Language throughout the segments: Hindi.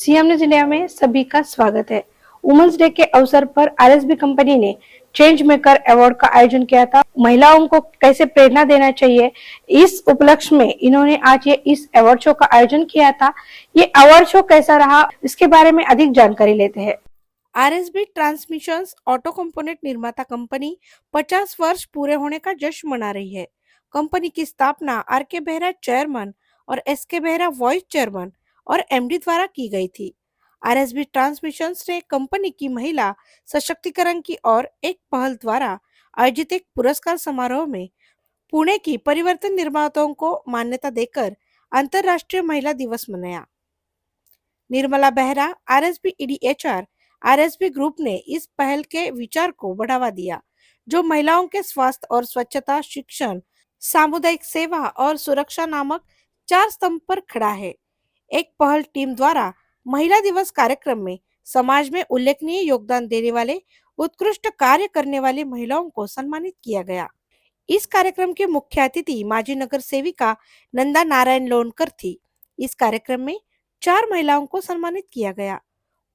सीएम न्यूज इंडिया में सभी का स्वागत है। वुमेन्स डे के अवसर पर आरएसबी कंपनी ने चेंज मेकर अवार्ड का आयोजन किया था। महिलाओं को कैसे प्रेरणा देना चाहिए, इस उपलक्ष्य में इन्होंने आज इस अवार्ड शो का आयोजन किया था। ये अवार्ड शो कैसा रहा, इसके बारे में अधिक जानकारी लेते हैं। आरएसबी ट्रांसमिशंस ऑटो कंपोनेंट निर्माता कंपनी 50 वर्ष पूरे होने का जश्न मना रही है। कंपनी की स्थापना आर के बेहरा चेयरमैन और एस के बेहरा वाइस चेयरमैन और एमडी द्वारा की गई थी। आरएसबी ट्रांसमिशंस ने कंपनी की महिला सशक्तिकरण की ओर एक पहल द्वारा आयोजित एक पुरस्कार समारोह में पुणे की परिवर्तन निर्माताओं को मान्यता देकर अंतर्राष्ट्रीय महिला दिवस मनाया। Nirmala Behera, RSB EDHR, RSB group ने इस पहल के विचार को बढ़ावा दिया, जो महिलाओं के स्वास्थ्य और स्वच्छता, शिक्षण, सामुदायिक सेवा और सुरक्षा नामक 4 स्तंभ पर खड़ा है। एक पहल टीम द्वारा महिला दिवस कार्यक्रम में समाज में उल्लेखनीय योगदान देने वाले उत्कृष्ट कार्य करने वाली महिलाओं को सम्मानित किया गया। इस कार्यक्रम के मुख्य अतिथि माजी नगर सेविका नंदा नारायण लोनकर थी। इस कार्यक्रम में 4 महिलाओं को सम्मानित किया गया।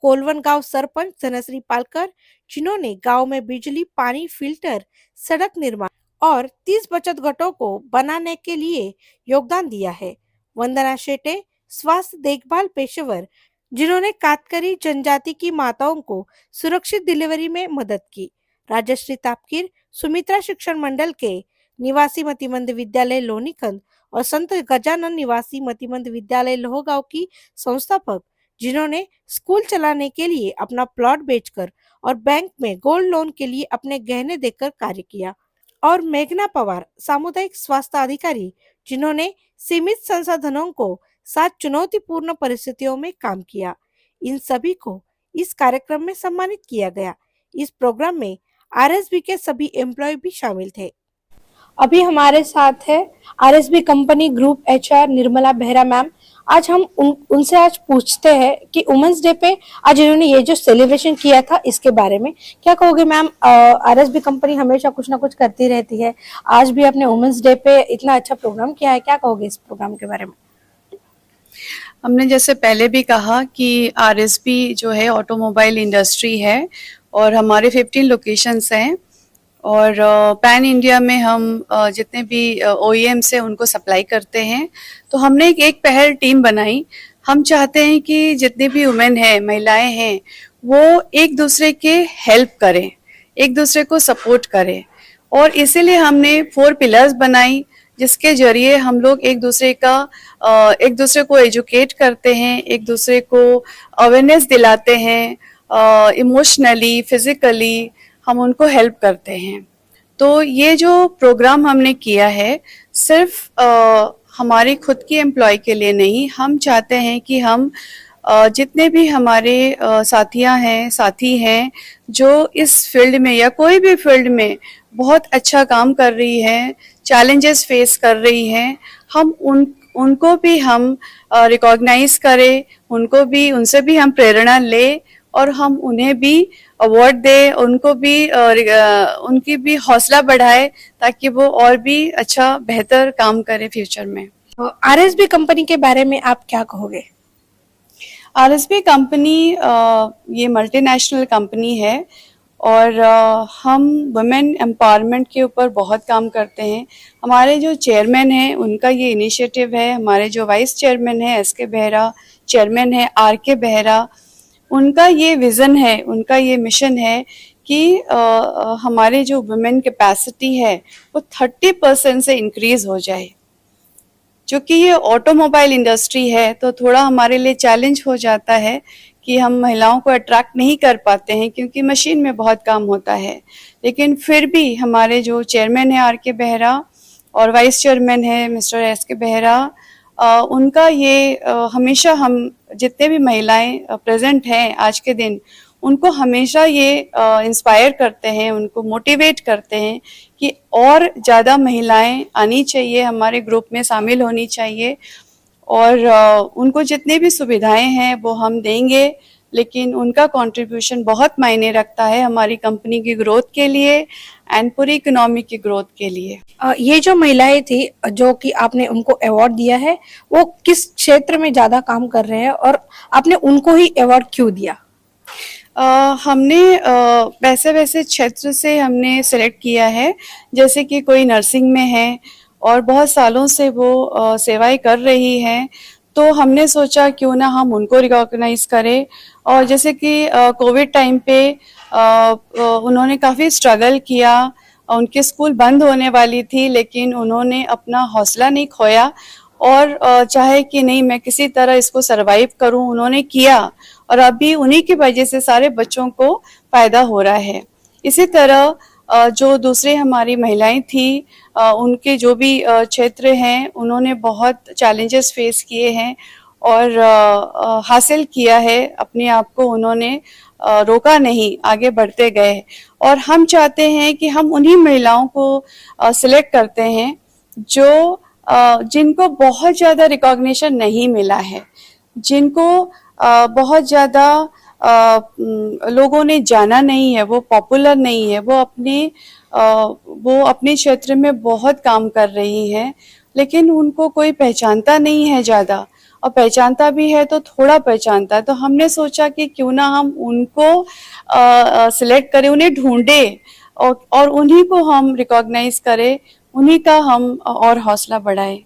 कोलवन गांव सरपंच धनश्री पालकर, जिन्होंने गांव में बिजली, पानी, फिल्टर, सड़क निर्माण और 30 बचत घरों को बनाने के लिए योगदान दिया है। वंदना शेटे, स्वास्थ्य देखभाल पेशेवर, जिन्होंने कातकरी जनजाति की माताओं को सुरक्षित डिलीवरी में मदद की। राजश्री तापकीर, सुमित्रा शिक्षण मंडल के निवासी मतिमंद विद्यालय लोनीकंद और संत गजानन निवासी मतिमंद विद्यालय लोहगांव की संस्थापक, जिन्होंने स्कूल चलाने के लिए अपना प्लॉट बेचकर और बैंक में गोल्ड लोन के लिए अपने गहने देकर कार्य किया। और मेघना पवार, सामुदायिक स्वास्थ्य अधिकारी, जिन्होंने सीमित संसाधनों को साथ चुनौतीपूर्ण परिस्थितियों में काम किया। इन सभी को इस कार्यक्रम में सम्मानित किया गया। इस प्रोग्राम में आरएसबी के सभी एम्प्लॉय भी शामिल थे। अभी हमारे साथ है RSB company group HR Nirmala Behera ma'am. आज हम उनसे आज पूछते हैं कि वुमेन्स डे पे आज इन्होंने ये जो सेलिब्रेशन किया था इसके बारे में क्या कहोगे मैम। आरएसबी कंपनी हमेशा कुछ ना कुछ करती रहती है, आज भी अपने वुमेन्स डे पे इतना अच्छा प्रोग्राम किया है, क्या कहोगे इस प्रोग्राम के बारे में। हमने जैसे पहले भी कहा कि आरएसबी जो है ऑटोमोबाइल इंडस्ट्री है और हमारे 15 लोकेशंस हैं और पैन इंडिया में हम जितने भी OEMs हैं उनको सप्लाई करते हैं। तो हमने एक पहल टीम बनाई। हम चाहते हैं कि जितने भी वुमेन हैं, महिलाएं हैं, वो एक दूसरे के हेल्प करें, एक दूसरे को सपोर्ट करें और इसीलिए हमने 4 पिलर्स बनाई, जिसके जरिए हम लोग एक दूसरे को एजुकेट करते हैं, एक दूसरे को अवेयरनेस दिलाते हैं, इमोशनली, फिजिकली हम उनको हेल्प करते हैं। तो ये जो प्रोग्राम हमने किया है सिर्फ हमारी खुद की एम्प्लॉय के लिए नहीं, हम चाहते हैं कि हम जितने भी हमारे साथी हैं जो इस फील्ड में या कोई भी फील्ड में बहुत अच्छा काम कर रही है, चैलेंजेस फेस कर रही हैं, हम उनको भी हम रिकॉग्नाइज करें, उनसे भी हम प्रेरणा लें और हम उन्हें भी अवार्ड दें, उनकी भी हौसला बढ़ाए ताकि वो और भी अच्छा बेहतर काम करें फ्यूचर में। आरएसबी कंपनी के बारे में आप क्या कहोगे। आरएसबी कंपनी ये मल्टीनेशनल कंपनी है और हम वुमेन एम्पावरमेंट के ऊपर बहुत काम करते हैं। हमारे जो चेयरमैन हैं उनका ये इनिशिएटिव है, हमारे जो वाइस चेयरमैन हैं एस के बेहरा, चेयरमैन है आर के बेहरा, उनका ये विज़न है, उनका ये मिशन है कि हमारे जो वुमेन कैपेसिटी है वो 30% से इंक्रीज हो जाए। क्योंकि ये ऑटोमोबाइल इंडस्ट्री है तो थोड़ा हमारे लिए चैलेंज हो जाता है कि हम महिलाओं को अट्रैक्ट नहीं कर पाते हैं क्योंकि मशीन में बहुत काम होता है। लेकिन फिर भी हमारे जो चेयरमैन है आर के बेहरा और वाइस चेयरमैन है मिस्टर एस के बेहरा, उनका ये हमेशा हम जितने भी महिलाएं प्रेजेंट हैं आज के दिन, उनको हमेशा ये इंस्पायर करते हैं, उनको मोटिवेट करते हैं कि और ज़्यादा महिलाएं आनी चाहिए, हमारे ग्रुप में शामिल होनी चाहिए और उनको जितनी भी सुविधाएं हैं वो हम देंगे लेकिन उनका कंट्रीब्यूशन बहुत मायने रखता है हमारी कंपनी की ग्रोथ के लिए एंड पूरी इकोनॉमी की ग्रोथ के लिए। ये जो महिलाएं थी जो कि आपने उनको अवार्ड दिया है, वो किस क्षेत्र में ज्यादा काम कर रहे हैं और आपने उनको ही अवार्ड क्यों दिया? हमने वैसे वैसे क्षेत्र से हमने सेलेक्ट किया है, जैसे कि कोई नर्सिंग में है और बहुत सालों से वो सेवाएं कर रही हैं, तो हमने सोचा क्यों ना हम उनको रिकॉग्नाइज करें। और जैसे कि कोविड टाइम पे उन्होंने काफ़ी स्ट्रगल किया, उनके स्कूल बंद होने वाली थी, लेकिन उन्होंने अपना हौसला नहीं खोया और चाहे कि नहीं मैं किसी तरह इसको सरवाइव करूं, उन्होंने किया और अभी उन्हीं की वजह से सारे बच्चों को फायदा हो रहा है। इसी तरह जो दूसरी हमारी महिलाएं थी, उनके जो भी क्षेत्र हैं, उन्होंने बहुत चैलेंजेस फेस किए हैं और हासिल किया है अपने आप को, उन्होंने रोका नहीं, आगे बढ़ते गए। और हम चाहते हैं कि हम उन्हीं महिलाओं को सिलेक्ट करते हैं जो जिनको बहुत ज़्यादा रिकॉग्निशन नहीं मिला है, जिनको बहुत ज़्यादा लोगों ने जाना नहीं है, वो पॉपुलर नहीं है, वो अपने क्षेत्र में बहुत काम कर रही हैं, लेकिन उनको कोई पहचानता नहीं है ज़्यादा, और पहचानता भी है तो थोड़ा पहचानता है। तो हमने सोचा कि क्यों ना हम उनको सिलेक्ट करें, उन्हें ढूंढें और उन्हीं को हम रिकॉग्नाइज करें, उन्हीं का हम और हौसला बढ़ाएं।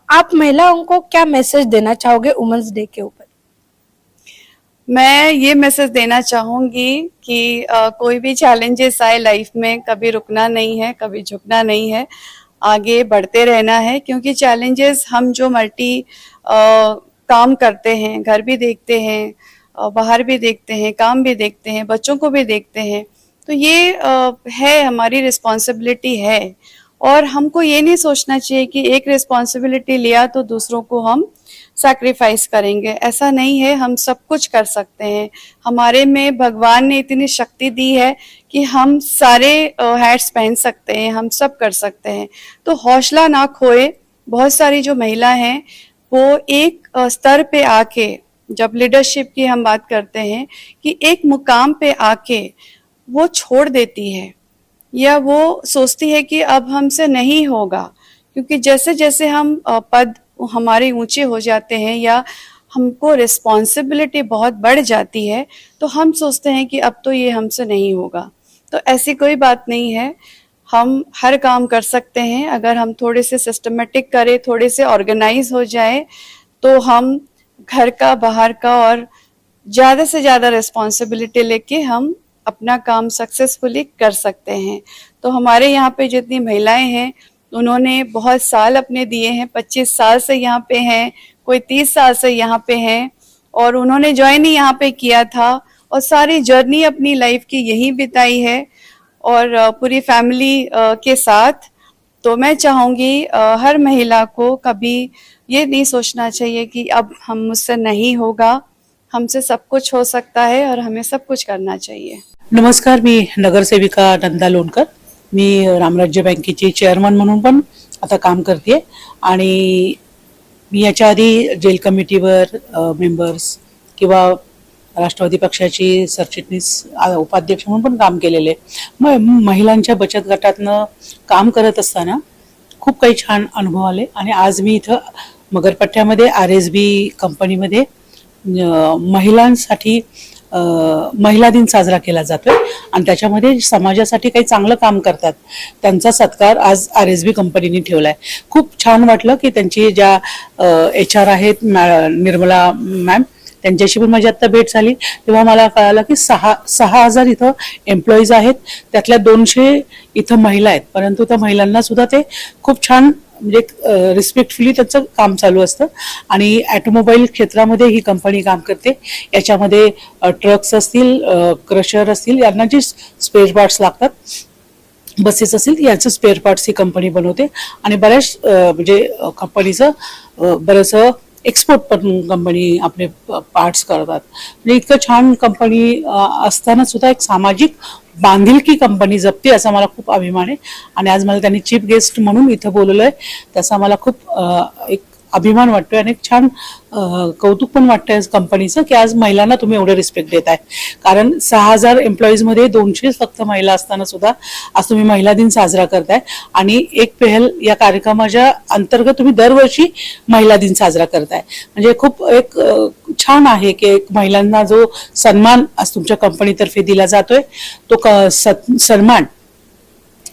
आप महिलाओं को क्या मैसेज देना चाहोगे वुमेन्स डे के ऊपर? मैं ये मैसेज देना चाहूँगी कि कोई भी चैलेंजेस आए लाइफ में, कभी रुकना नहीं है, कभी झुकना नहीं है, आगे बढ़ते रहना है, क्योंकि चैलेंजेस हम जो काम करते हैं, घर भी देखते हैं, बाहर भी देखते हैं, काम भी देखते हैं, बच्चों को भी देखते हैं, तो ये है हमारी रिस्पॉन्सिबिलिटी है। और हमको ये नहीं सोचना चाहिए कि एक रिस्पॉन्सिबिलिटी लिया तो दूसरों को हम सैक्रिफाइस करेंगे, ऐसा नहीं है। हम सब कुछ कर सकते हैं, हमारे में भगवान ने इतनी शक्ति दी है कि हम सारे हैट्स पहन सकते हैं, हम सब कर सकते हैं। तो हौसला ना खोए। बहुत सारी जो महिला हैं वो एक स्तर पे आके, जब लीडरशिप की हम बात करते हैं कि एक मुकाम पे आके वो छोड़ देती है या वो सोचती है कि अब हमसे नहीं होगा, क्योंकि जैसे जैसे हम पद हमारे ऊंचे हो जाते हैं या हमको रिस्पॉन्सिबिलिटी बहुत बढ़ जाती है, तो हम सोचते हैं कि अब तो ये हमसे नहीं होगा। तो ऐसी कोई बात नहीं है, हम हर काम कर सकते हैं अगर हम थोड़े से सिस्टमेटिक करें, थोड़े से ऑर्गेनाइज हो जाए, तो हम घर का, बाहर का और ज़्यादा से ज़्यादा रिस्पॉन्सिबिलिटी लेके हम अपना काम सक्सेसफुली कर सकते हैं। तो हमारे यहाँ पे जितनी महिलाएं हैं, उन्होंने बहुत साल अपने दिए हैं, 25 साल से यहाँ पे हैं, कोई 30 साल से यहाँ पे हैं, और उन्होंने ज्वाइन ही यहाँ पे किया था और सारी जर्नी अपनी लाइफ की यहीं बिताई है और पूरी फैमिली के साथ। तो मैं चाहूँगी हर महिला को कभी ये नहीं सोचना चाहिए कि अब मुझसे नहीं होगा, हमसे सब कुछ हो सकता है और हमें सब कुछ करना चाहिए। नमस्कार, मी नगरसेविका नंदा लोणकर. मी रामराज्य बँकेची चेअरमन म्हणून पण आता काम करते आणि मी याच्या आधी जेल कमिटीवर मेंबर्स किंवा राष्ट्रवादी पक्षाची सरचिटणीस उपाध्यक्ष म्हणून पण काम केलेले. महिलांच्या बचत गटातनं काम करत असताना खूप काही छान अनुभव आले आणि आज मी इथं मगरपट्ट्यामध्ये RSB कंपनीमध्ये महिलांसाठी महिला दिन साजरा केला जातोय आणि त्याच्यामध्ये समाजासाठी काही चांगलं काम करतात त्यांचा सत्कार आज RSB कंपनीने ठेवलाय. खूप छान वाटलं की त्यांची ज्या HR आहेत निर्मला मॅम, त्यांच्याशी पण माझी आता भेट झाली तेव्हा मला कळालं की 6,000 इथं एम्प्लॉईज आहेत, त्यातल्या 200 इथं महिला आहेत, परंतु त्या महिलांना सुद्धा ते खूप छान म्हणजे रिस्पेक्टफुली त्याचं काम चालू असतं. आणि ऑटोमोबाईल क्षेत्रामध्ये ही कंपनी काम करते. याच्यामध्ये ट्रक्स असतील, क्रशर असतील, यांना जे स्पेअर पार्ट्स लागतात, बसेस असतील, याचं स्पेअर पार्ट्स ही कंपनी बनवते आणि बऱ्याच म्हणजे कंपनीचं बरंचसं एक्सपोर्ट पण कंपनी आपले पार्ट्स करतात. म्हणजे इतकं छान कंपनी असताना सुद्धा एक सामाजिक बांधिलकी कंपनी जपते असा मला खूप अभिमान आहे. आणि आज मला त्यांनी चीफ गेस्ट म्हणून इथं बोलवलंय, त्याचा मला खूप एक अभिमान वाटतोय आणि एक छान कौतुक पण वाटतंय कंपनीचं की आज महिलांना तुम्ही एवढे रिस्पेक्ट देताय. कारण 6,000 एम्प्लॉईज मध्ये 200 फक्त महिला असताना सुद्धा आज तुम्ही महिला दिन साजरा करताय आणि एक पहल या कार्यक्रमाच्या अंतर्गत तुम्ही दरवर्षी महिला दिन साजरा करताय. म्हणजे खूप एक छान आहे की एक महिलांना जो सन्मान आज तुमच्या कंपनीतर्फे दिला जातोय तो सन्मान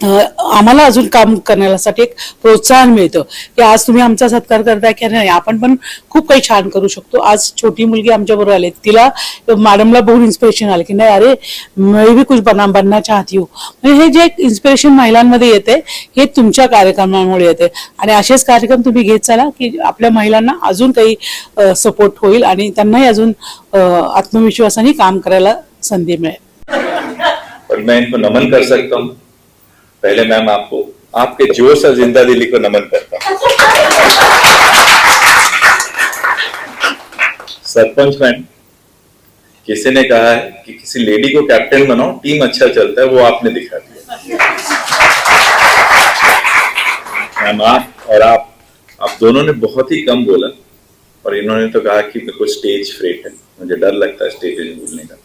आम्हाला अजून काम करण्यासाठी एक प्रोत्साहन मिळतं की आज तुम्ही आमचा सत्कार करताय की नाही आपण पण खूप काही छान करू शकतो. आज छोटी मुलगी आमच्या बरोबर आली, तिला मॅडमला बहुत इन्स्पिरेशन आलं की नाही अरे मैं भी कुछ बनना चाहती हूँ. म्हणजे हे जे इन्स्पिरेशन महिलांमध्ये येते हे तुमच्या कार्यक्रमामुळे येते आणि असेच कार्यक्रम तुम्ही घेत चला की आपल्या महिलांना अजून काही सपोर्ट होईल आणि त्यांनाही अजून आत्मविश्वासाने काम करायला संधी मिळेल. और मैं इनको नमन कर सकता हूँ. पहले मैम आपको आपके जोश और जिंदा दिली को नमन करता हूँ. सरपंच मैम, किसी ने कहा है कि किसी लेडी को कैप्टन बनाओ टीम अच्छा चलता है, वो आपने दिखा दिया. मैम आप और आप दोनों ने बहुत ही कम बोला और इन्होंने तो कहा कि मेरे को स्टेज फ्रेट है, मुझे डर लगता है स्टेज पे बोलने का.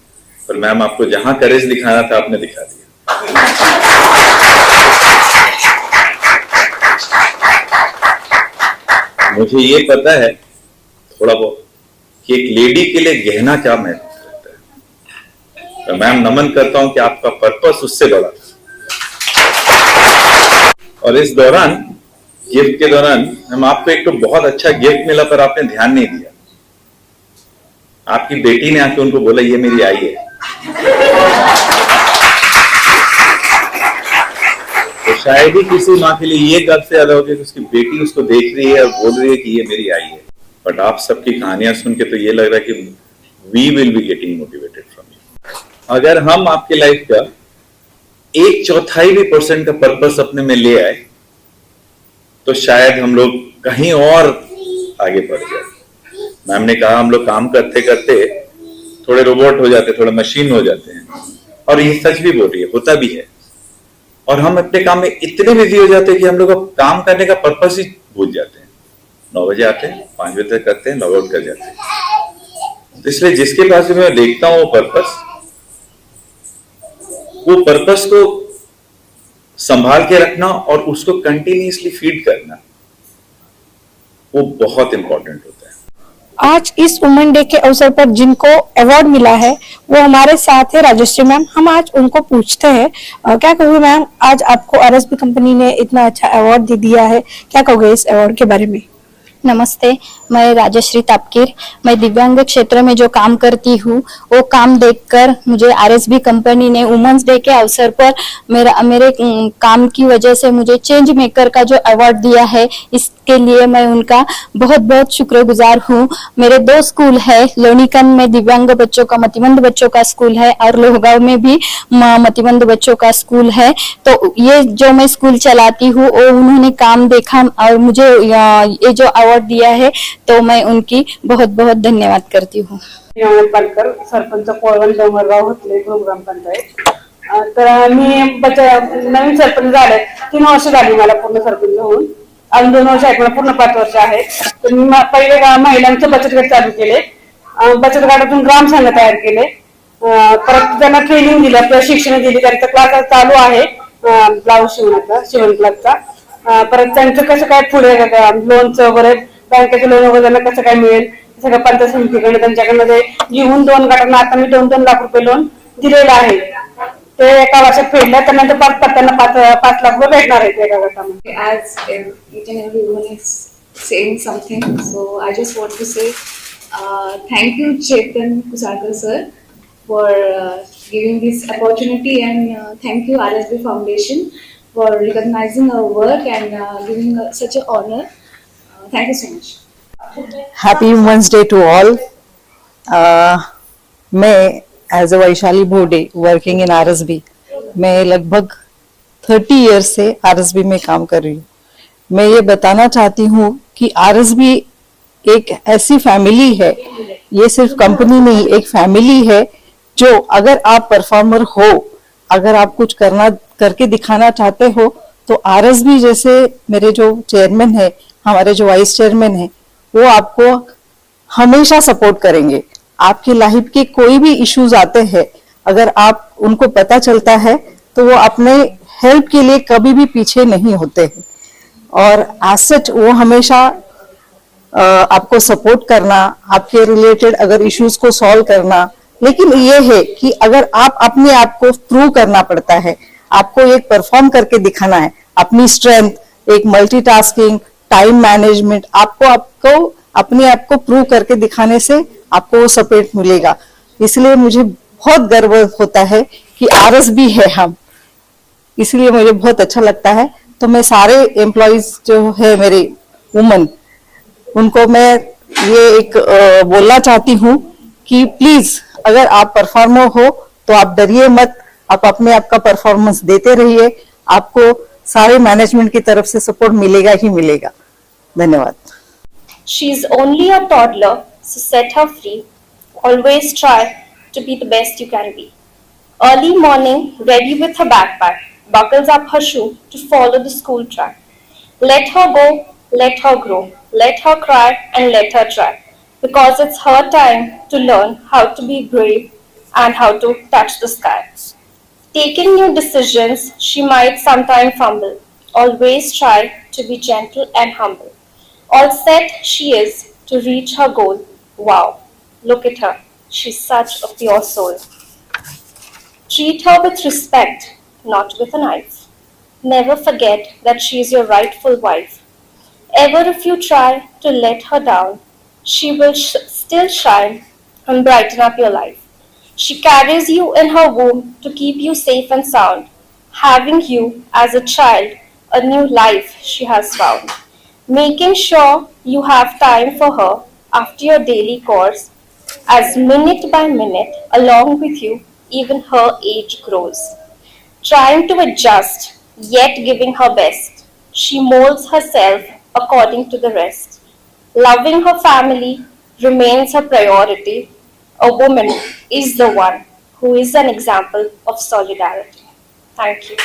पर मैम आपको जहां करेज दिखाना था आपने दिखा दिया. मुझे ये पता है थोड़ा बहुत कि एक लेडी के लिए गहना क्या महत्व रखता है. तो मैम नमन करता हूं कि आपका पर्पस उससे बड़ा था. और इस दौरान गिफ्ट के दौरान हम आपको एक तो बहुत अच्छा गिफ्ट मिला पर आपने ध्यान नहीं दिया. आपकी बेटी ने आके उनको बोला ये मेरी आई है. तो शायद ही किसी माँ के लिए ये गर्व से ज्यादा होगी कि उसकी बेटी उसको देख रही है और बोल रही है कि ये मेरी आई है. बट आप सबकी कहानियां सुन के तो ये लग रहा है कि we will be getting motivated from you. अगर हम आपके लाइफ का 1/4 भी % का पर्पस अपने में ले आए तो शायद हम लोग कहीं और आगे बढ़ जाए. मैम ने कहा हम लोग काम करते करते थोड़े रोबोट हो जाते, थोड़े मशीन हो जाते हैं. और ये सच भी बोल रही है, होता भी है. और हम अपने काम में इतने बिजी हो जाते हैं कि हम लोग काम करने का पर्पस ही भूल जाते हैं. 9 बजे आते हैं, 5 बजे तक करते हैं, लॉग आउट कर जाते हैं. तो इसलिए जिसके पास भी मैं देखता हूं वो पर्पस को संभाल के रखना और उसको कंटिन्यूअसली फीड करना वो बहुत इंपॉर्टेंट होता है. आज इस वुमेन डे के अवसर पर जिनको अवार्ड मिला है वो हमारे साथ है राजश्री मैम. हम आज उनको पूछते हैं क्या कहोगे मैम, आज आपको आरएसबी कंपनी ने इतना अच्छा अवार्ड दे दिया है, क्या कहोगे इस अवार्ड के बारे में? नमस्ते, मैं राजश्री तापकीर. मैं दिव्यांग क्षेत्र में जो काम करती हूँ वो काम देखकर मुझे आरएसबी कंपनी ने वुमेन्स डे के अवसर पर मेरे काम की वजह से मुझे चेंज मेकर का जो अवार्ड दिया है इसके लिए मैं उनका बहुत बहुत शुक्रगुजार हूँ. मेरे 2 स्कूल है, लोनिकन में दिव्यांग बच्चों का मतिमंद बच्चों का स्कूल है और लोहगांव में भी मतिमंद बच्चों का स्कूल है. तो ये जो मैं स्कूल चलाती हूँ वो उन्होंने काम देखा और मुझे ये जो अवार्ड दिया है तो मैं उनकी बहुत बहुत धन्यवाद करती हूँ. पालकर सरपंच कोळवण डोंगरगाव होतले ग्रामपंचायत. तर मी नवीन सरपंच झाले, 3 वर्ष झाली मला पूर्ण सरपंच होऊन. अजून 2 वर्ष आहेत, मला पूर्ण 5 वर्ष आहे. तर मी पहिले महिलांचं बचत गट चालू केले, बचत गटातून ग्रामसंघ तयार केले, परत त्यांना ट्रेनिंग दिलं, प्रशिक्षण दिली. त्यांचा क्लास चालू आहे ब्लाऊज शिवण्याचा, शिवण क्लासचा. परत त्यांचं कसं काय पुढे लोनचं वगैरे बँकेचं लोन वगैरे त्यांना कसं काय मिळेल सगळं पंचायत समितीकडे त्यांच्याकडनं ते घेऊन 2 गटांना आता मी 2-2 लाख रुपये लोन दिलेलं आहे. ते एका वर्षात फेडलं त्यानंतर 5 लाख रुपये भेटणार आहेत एका गटामध्ये. As each and every woman is saying something, so I just want to say thank you Chetan Kusarkar sir for giving this opportunity and thank you RSB Foundation for recognizing our work and giving such an honor. Thank you so much. Happy women's day to all. मैं as a Vaishali Bhode working in RSB, मैं लगभग 30 ईयर्स से आरएसबी में काम कर रही हूँ. मैं ये बताना चाहती हूँ कि आरएसबी एक ऐसी फैमिली है, ये सिर्फ कंपनी नहीं, एक फैमिली है जो अगर आप परफॉर्मर हो, अगर आप कुछ करके दिखाना चाहते हो तो आरएसबी जैसे मेरे जो चेयरमैन है, हमारे जो वाइस चेयरमैन है, वो आपको हमेशा सपोर्ट करेंगे। आपकी लाइफ के कोई भी इश्यूज आते हैं, अगर आप उनको पता चलता है तो वो अपने हेल्प के लिए कभी भी पीछे नहीं होते हैं। और एज सच वो हमेशा आपको सपोर्ट करना, आपके रिलेटेड अगर इश्यूज को सॉल्व करना। लेकिन ये है कि अगर आप अपने आप को प्रूव करना पड़ता है, आपको एक परफॉर्म करके दिखाना है, अपनी स्ट्रेंथ, एक मल्टीटास्किंग, टाइम मैनेजमेंट, आपको अपने आप को प्रूव करके दिखाने से आपको वो सपोर्ट मिलेगा। इसलिए मुझे बहुत गर्व होता है कि आरएसबी है हम, इसलिए मुझे बहुत अच्छा लगता है। तो मैं सारे एम्प्लॉयज जो है मेरे वुमन, उनको मैं ये एक बोलना चाहती हूँ कि प्लीज अगर आप परफॉर्मर हो तो आप डरिए मत, आप अपने आप का परफॉर्मेंस देते रहिए, आपको सारे मैनेजमेंट की तरफ से सपोर्ट मिलेगा ही मिलेगा। धन्यवाद। She is only a toddler, so set her free. Always try to be the best you can be. Early morning, ready with her backpack, buckles up her shoe to follow the school track. Let her go, let her grow, let her cry and let her try. Because it's her time to learn how to be brave and how to touch the sky. Taking new decisions, she might sometimes fumble. Always try to be gentle and humble. All set she is to reach her goal. Wow, look at her. She's such a pure soul. Treat her with respect, not with a knife. Never forget that she is your rightful wife. Ever if you try to let her down, she will still shine and brighten up your life. She carries you in her womb to keep you safe and sound. Having you as a child, a new life she has found. Making sure you have time for her after your daily chores, as minute by minute, along with you, even her age grows. Trying to adjust, yet giving her best, she molds herself according to the rest. Loving her family remains her priority. A woman is the one who is an example of solidarity. Thank you.